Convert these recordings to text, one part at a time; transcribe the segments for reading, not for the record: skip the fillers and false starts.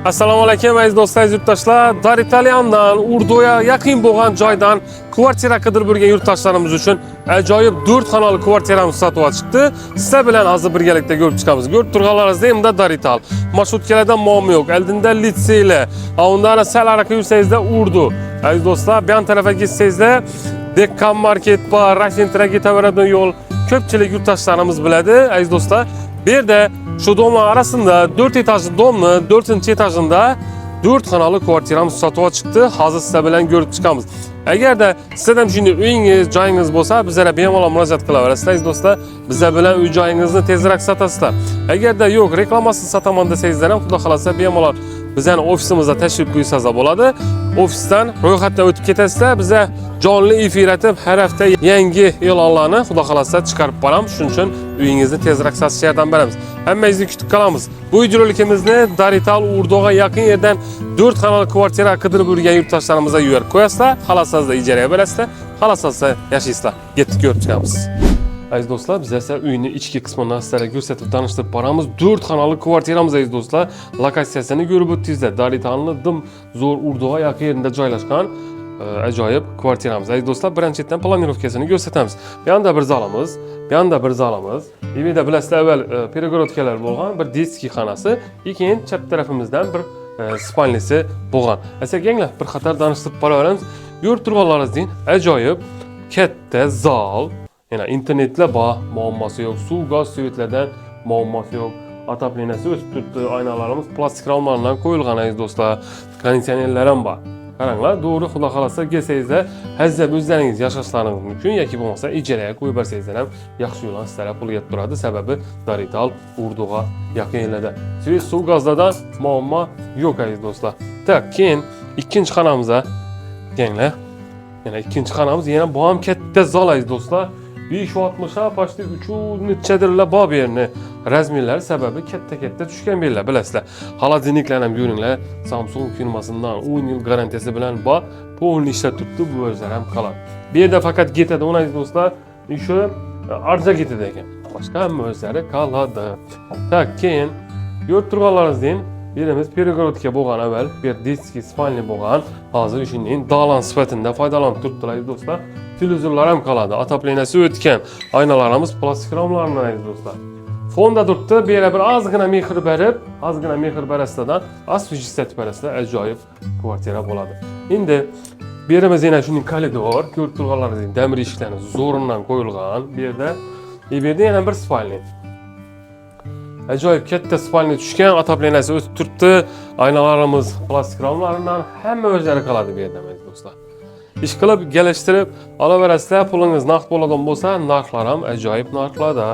Assalomu alaykum aziz do'stlar, yurtdoshlar. Dar Italyandan Urduga yaqin bo'lgan joydan kvartira qidirib yurgan yurtdoshlarimiz uchun ajoyib 4 xonali kvartiramiz sotib chiqdi. Sizlar bilan hozir birgalikda ko'rib chiqamiz. Ko'rib turganlaringizda hamda Dar Ital. Marshrutklarda muammo yo'q. Oldinda litseylar, undan sal ariqa yursangizda Urdu. Aziz do'stlar, bu yon tarafga ketsangizda Dekkan market bor, Rasentiraga ketaveradigan yo'l. Ko'pchilik yurtdoshlarimiz biladi. Aziz do'stlar, bu yerda şu domlar arasında 4 etajlı domni 4. etajında 4 xonali kvartiramiz sotuvga chiqdi. Hozir sizlar bilan ko'rib chiqamiz. Agarda sizlar ham shunday uyingiz, joyingiz bo'lsa, bizlarga bemalol murojaat qilaverasizlar. Aziz do'stlar, bizlar bilan uy joyingizni tezroq sotasizlar. Agarda yo'q, reklamasini sotaman desangizlar ham, xudo xolasa bemalol bizning ofisimizga tashrif buyursangiz bo'ladi. Ofisdan ro'yxatdan o'tib ketasizlar. Bizlar jonli efir etib, har hafta yangi e'lonlarni xudo xolasa chiqarib boramiz. Shuning uchun uyingizni tezroq sotishga yordam beramiz. Hammangizni kutib qolamiz. Bu videorolikimizni Dar Ital Urduga yaqin yerdan 4 xonali kvartira qidirib yurgan yurtdoshlarimizga yuborib qo'yasizlar. Xohlasangiz ijaraga berasizlar, xohlasangiz yashaysizlar. Yetib ko'rib chiqamiz. Aziz do'stlar, biz esa uyni ichki qismini sizlarga ko'rsatib tanishtirib boramiz. 4 xonali kvartiramiz aziz do'stlar. Lokatsiyasini ko'rib o'tdingizlar. Dar Italni dim zo'r Urduga yaqin yerida joylashgan ajoyib kvartiramiz. Aziz do'stlar, birinchidan planirovkasini ko'rsatamiz. Bu yoqda bir zalimiz, bu yoqda bir zalimiz. Bu yerda bilasizlar, avval перегородкалар bo'lgan, bir детский xonasi, keyin chap tarafimizdan bir spalnisi bo'lgan. Asa kenglar, bir qator tanishtirib boraveramiz. Ko'rib turganlaringizdek, ajoyib katta zal. Yani internetler bor, muammosi yo'q, suv, gaz, suyetlerden muammosi yo'q. Ataplenasi o'sib turibdi, aynalarimiz plastik ramlardan qo'yilgan aziz do'stlar. Konditsionerlar ham bor. Qaranglar, to'g'ri xudo xolasa kelsangizlar, hazzab o'zlaringiz yashashlaringiz mumkin yoki bo'lmasa ijaraga qo'yib bersangizlar ham yaxshi yo'ldan sizlarga pul yetib turadi. Sababi Dar Ital Urduga yaqin yerlarda. Suv, gazlardan muammo yo'q aziz do'stlar. Tak, keyin ikkinchi xonamizga kenglar. Yana ikkinchi xonamiz yana bu ham katta zal aziz do'stlar. 5-60'a başta 3'ü çadırla bab yerine razmirler sebebi katta düşken birler bilasizlar. Xolodilniklar ham ko'ringlar, Samsung firmasından 10 yıl garantisi bilan bor, polni ishlab turibdi, bu o'zlari ham qoladi. Bu yerda faqat ketadi, ona aziz do'stlar, shu arza ketadi ekan. Boshqa hamma o'zlari qoladi. Tak, keyin ko'rib turganlaringizdek, birimiz перегородка bo'lgan avval, bir детский spalni bo'lgan, hozir shunday dalan sifatida foydalanib turibdilar aziz do'stlar. Televizorlar ham qoladi, ataplenasi o'tgan, aynalarimiz plastik ramlardan aziz do'stlar. Fonda turibdi, bu yerga bir ozgina mehr berasizlardan asfijistat berasizlar, ajoyib kvartira bo'ladi. Endi bu yerimiz yana shunday koridor, ko'rib turganlaringizdek, demir eshiklarni zo'rindan qo'yilgan. Bu yerda yana bir spalni. Ajoyib katta spalni tushgan, ataplenasi o'tib turibdi, aynalarimiz plastik ramlardan, hamma o'zlari qoladi bu yerda aziz do'stlar. İş qilib, geliştirib olaverasizlar, pulingiz naqd bo'ladigan bo'lsa, narxlar ham ajoyib narxlarda.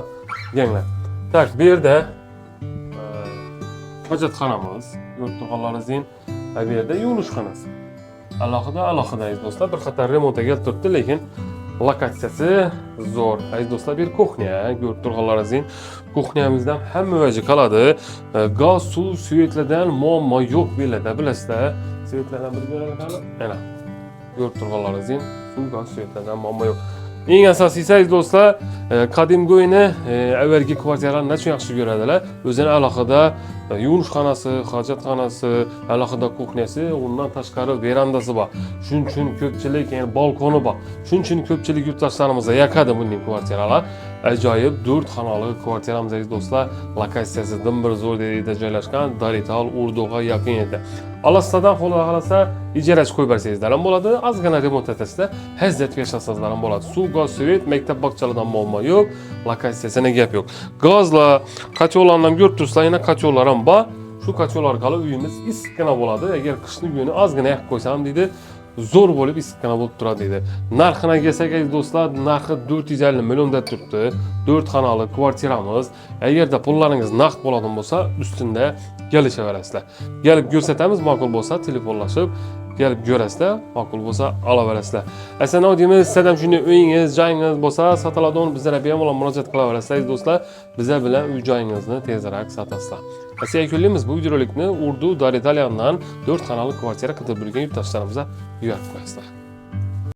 Yenglar. Tak, bu yerda hojatxonamiz, ko'rib turganlaringizdek, bu yerda yuvinish xonasi. Alohida aziz do'stlar, bir qator remontga kelib turibdi, lekin lokatsiyasi zo'r. Aziz do'stlar, bir kuxnya, ko'rib turganlaringizdek, kuxnyamizdan hamma vaji qoladi. Gaz, suv, suyetlardan muammo yo'q bu yerda, bilasizlar. Suyetlardan bir ko'raylik. Mana ko'rib turganlaringizdek, suv, gaz, suyetlardan muammo yo'q. Eng asosiysi aziz do'stlar, qadimgi uyni avvalgi kvartiralarni nechun yaxshi ko'radilar? O'zini alohida yuvinish xonasi, hojatxonasi, alohida kuxnyasi, undan tashqari verandasi bor. Shuning uchun ko'pchilik, ya'ni balkoni bor. Shuning uchun ko'pchilik yurtdoshlarimizga yoqadi bunday kvartiralar. Ajoyib 4 xonali kvartiramiz aziz do'stlar, lokatsiyasi bir zo'r joyda joylashgan, Dar Ital Urduga yaqin yerda. Alasdadan xohlasa ijarachi qo'yib bersangizlar ham bo'ladi, ozgina remont etasizlar, hazzat yashasangizlar ham bo'ladi. Suv, gaz, svet, maktab bog'chalardan muammo yo'q, lokatsiyasida gap yo'q. Gazla, kotyorlarni ham ko'rib turibsizlar, yana kotyorlar ham bor. Shu kotyorlar qala uyimiz issiqqina bo'ladi. Agar qishni kuni ozgina yoqib qo'ysam deydi, zo'r bo'lib issiqqina bo'lib turadi deydi. Narxini kelsak aziz do'stlar, narxi 450 millionda turibdi. 4 xonali kvartiramiz. Agarda pullaringiz naqd bo'ladigan bo'lsa, ustunda kelishaverasizlar. Kelib ko'rsatamiz, ma'qul bo'lsa telefonlashib kelib ko'rasizlar, ma'qul bo'lsa olaverasizlar. Aslan deymiz, sizlar ham shunday uyingiz, joyingiz bo'lsa, sotiladigan bizlarga bemalol murojaat qilaverasizlar aziz do'stlar. Bizlar bilan uy joyingizni tezroq sotasizlar. Aslan yakunlaymiz bu videorolikni Urdu Dar Italyandan 4 xonali kvartira qidirib yurgan yurtdoshlarimizga yuborib qo'yasizlar.